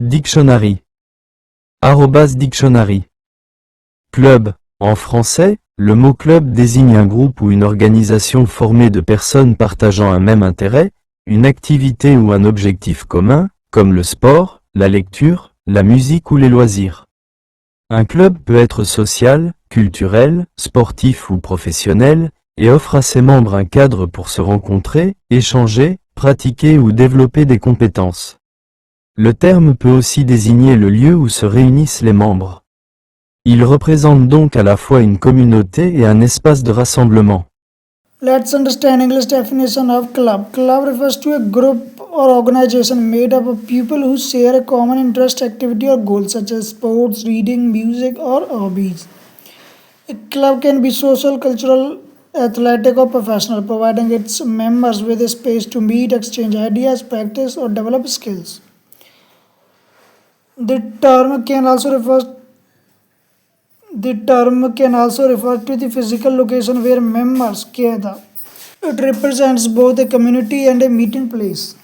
Dictionary. Dictionary. Club. En français, le mot club désigne un groupe ou une organisation formée de personnes partageant un même intérêt, une activité ou un objectif commun, comme le sport, la lecture, la musique ou les loisirs. Un club peut être social, culturel, sportif ou professionnel, et offre à ses membres un cadre pour se rencontrer, échanger, pratiquer ou développer des compétences. Le terme peut aussi désigner le lieu où se réunissent les membres. Il représente donc à la fois une communauté et un espace de rassemblement. Let's understand English definition of club. Club refers to a group or organization made up of people who share a common interest, activity, or goal, such as sports, reading, music, or hobbies. A club can be social, cultural, athletic, or professional, providing its members with a space to meet, exchange ideas, practice, or develop skills. The term can also refer to the physical location where members gather. It represents both a community and a meeting place.